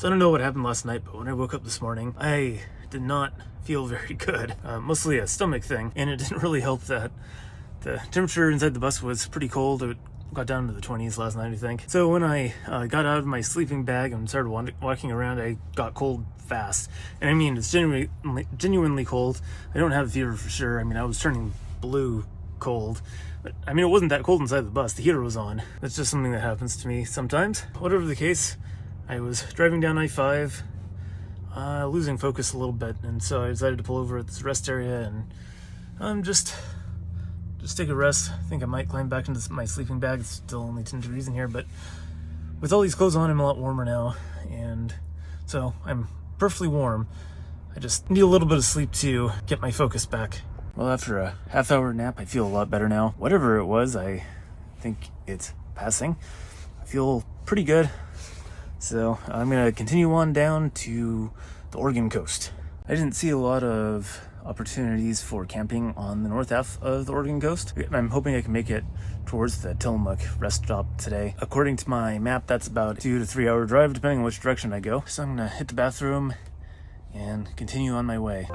So I don't know what happened last night, but when I woke up this morning, I did not feel very good. Mostly a stomach thing, and it didn't really help that the temperature inside the bus was pretty cold. It got down to the 20s last night, I think. So when I got out of my sleeping bag and started walking around, I got cold fast. And I mean, it's genuinely cold. I don't have a fever for sure. I mean, I was turning blue cold. But, I mean, it wasn't that cold inside the bus. The heater was on. That's just something that happens to me sometimes. Whatever the case, I was driving down I-5, losing focus a little bit, and so I decided to pull over at this rest area and just take a rest. I think I might climb back into my sleeping bag. It's still only 10 degrees in here, but with all these clothes on, I'm a lot warmer now, and so I'm perfectly warm. I just need a little bit of sleep to get my focus back. Well, after a half-hour nap, I feel a lot better now. Whatever it was, I think it's passing. I feel pretty good. So I'm gonna continue on down to the Oregon coast. I didn't see a lot of opportunities for camping on the north half of the Oregon coast. I'm hoping I can make it towards the Tillamook rest stop today. According to my map, that's about a 2 to 3 hour drive, depending on which direction I go. So I'm gonna hit the bathroom and continue on my way.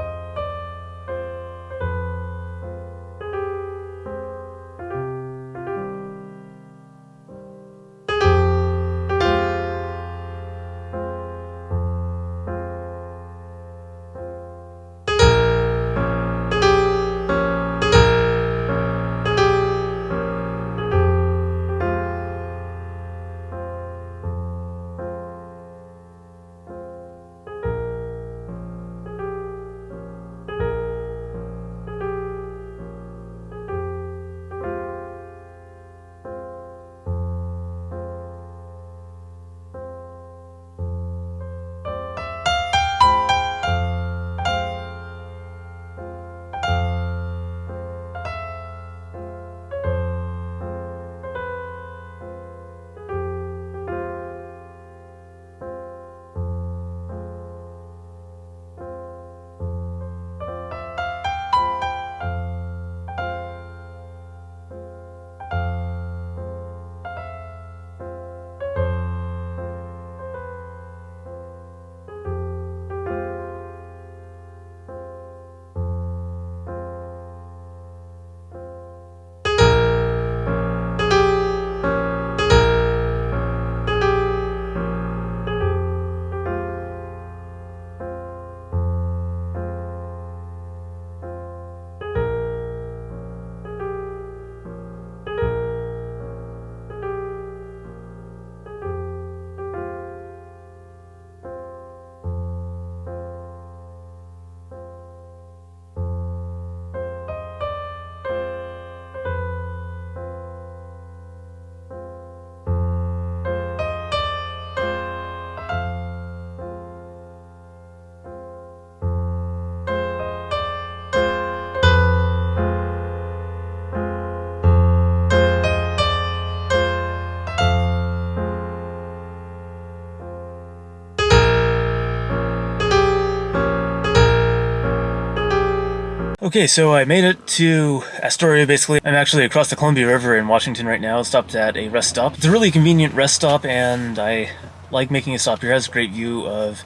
Okay, so I made it to Astoria, basically. I'm actually across the Columbia River in Washington right now, stopped at a rest stop. It's a really convenient rest stop, and I like making a stop here. It has a great view of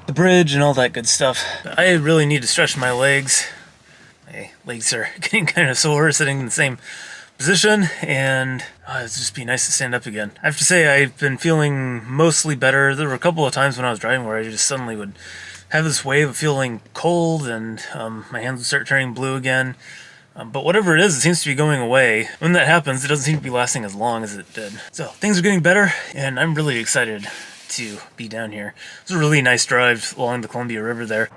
the bridge and all that good stuff. I really need to stretch my legs. My legs are getting kind of sore sitting in the same position, and it'd just be nice to stand up again. I have to say, I've been feeling mostly better. There were a couple of times when I was driving where I just suddenly would have this wave of feeling cold, and my hands would start turning blue again. But whatever it is, it seems to be going away. When that happens, it doesn't seem to be lasting as long as it did. So things are getting better, and I'm really excited to be down here. It was a really nice drive along the Columbia River there.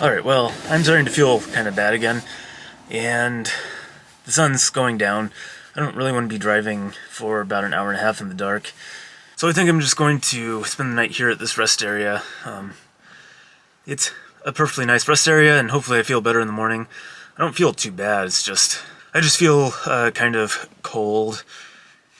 Alright, well, I'm starting to feel kind of bad again, and the sun's going down. I don't really want to be driving for about an hour and a half in the dark, so I think I'm just going to spend the night here at this rest area. It's a perfectly nice rest area, and hopefully I feel better in the morning. I don't feel too bad, it's just I just feel kind of cold,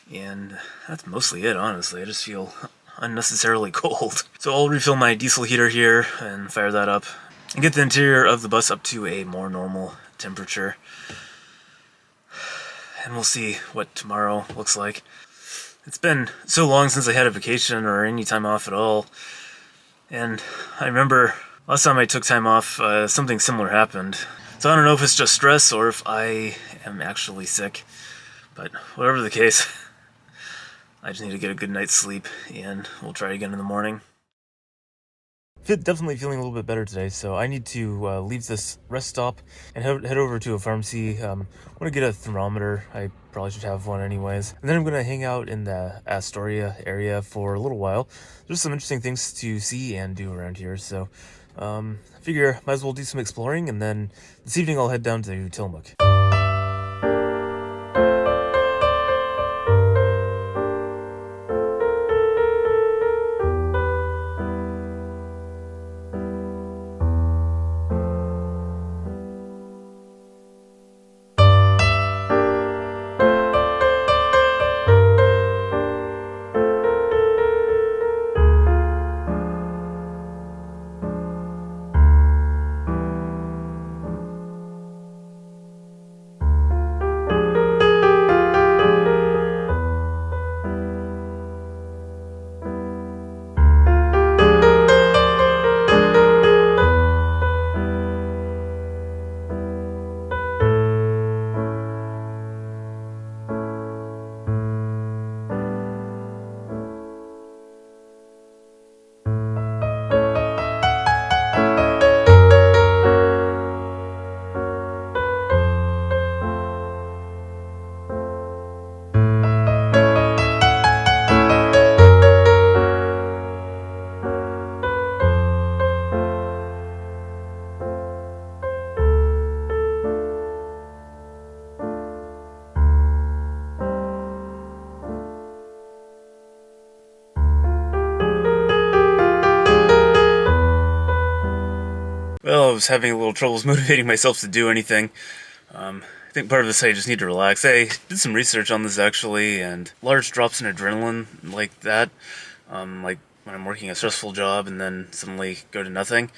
and that's mostly it, honestly. I just feel unnecessarily cold. So I'll refill my diesel heater here and fire that up and get the interior of the bus up to a more normal temperature. And we'll see what tomorrow looks like. It's been so long since I had a vacation or any time off at all. And I remember last time I took time off, something similar happened. So I don't know if it's just stress or if I am actually sick. But whatever the case, I just need to get a good night's sleep, and we'll try again in the morning. Definitely feeling a little bit better today, so I need to leave this rest stop and head over to a pharmacy. I want to get a thermometer. I probably should have one anyways. And then I'm going to hang out in the Astoria area for a little while. There's some interesting things to see and do around here, so I figure might as well do some exploring, and then this evening I'll head down to Tillamook. Well, I was having a little troubles motivating myself to do anything. I think part of this I just need to relax. I did some research on this actually, and large drops in adrenaline like that, like when I'm working a stressful job and then suddenly go to nothing,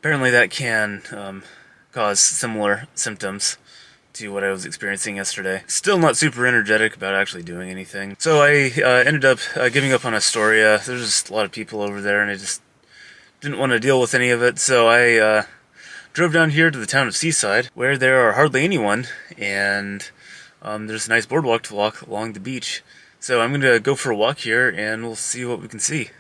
apparently that can cause similar symptoms to what I was experiencing yesterday. Still not super energetic about actually doing anything. So I ended up giving up on Astoria. There's just a lot of people over there, and I just didn't want to deal with any of it, so I drove down here to the town of Seaside, where there are hardly anyone, and there's a nice boardwalk to walk along the beach. So I'm going to go for a walk here, and we'll see what we can see.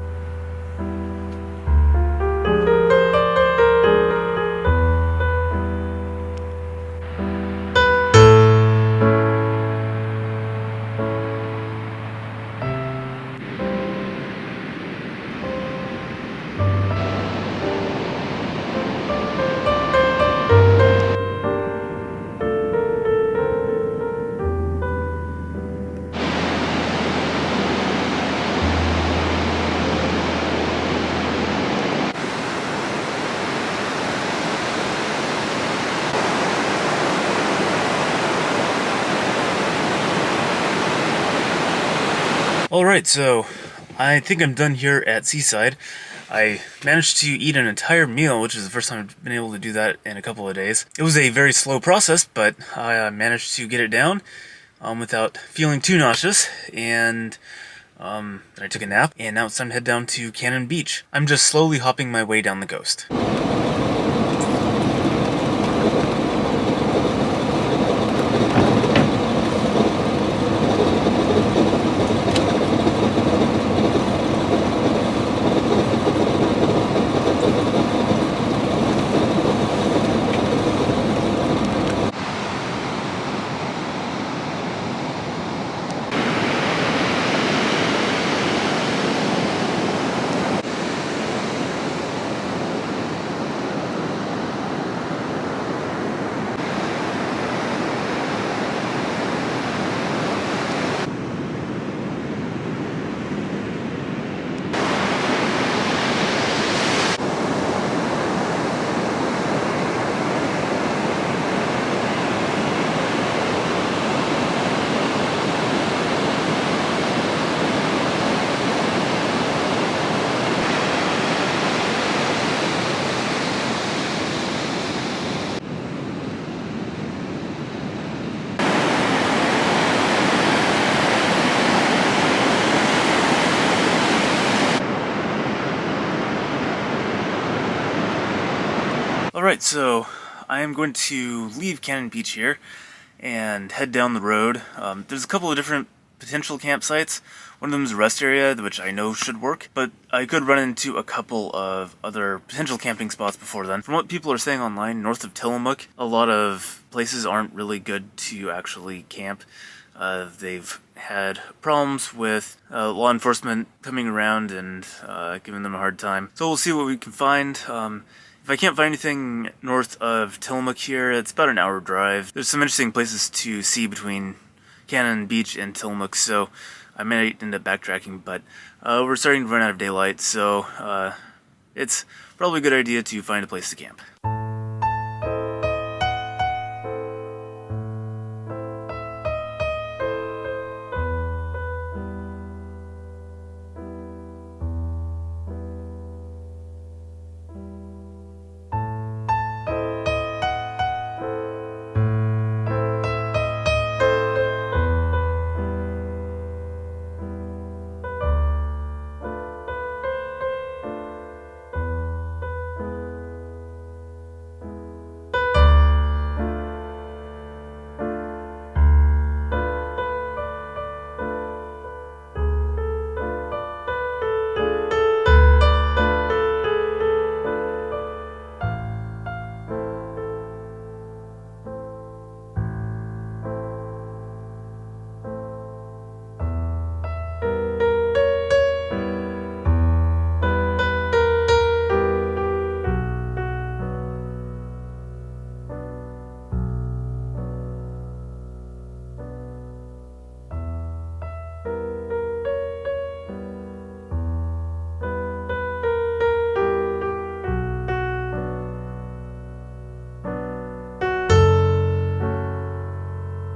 Alright, so I think I'm done here at Seaside. I managed to eat an entire meal, which is the first time I've been able to do that in a couple of days. It was a very slow process, but I managed to get it down without feeling too nauseous, and then I took a nap, and now it's time to head down to Cannon Beach. I'm just slowly hopping my way down the coast. Alright, so I am going to leave Cannon Beach here and head down the road. There's a couple of different potential campsites. One of them is a rest area, which I know should work, but I could run into a couple of other potential camping spots before then. From what people are saying online, north of Tillamook, a lot of places aren't really good to actually camp. They've had problems with law enforcement coming around and giving them a hard time. So we'll see what we can find. If I can't find anything north of Tillamook here, it's about an hour drive. There's some interesting places to see between Cannon Beach and Tillamook, so I might end up backtracking, but we're starting to run out of daylight, so it's probably a good idea to find a place to camp.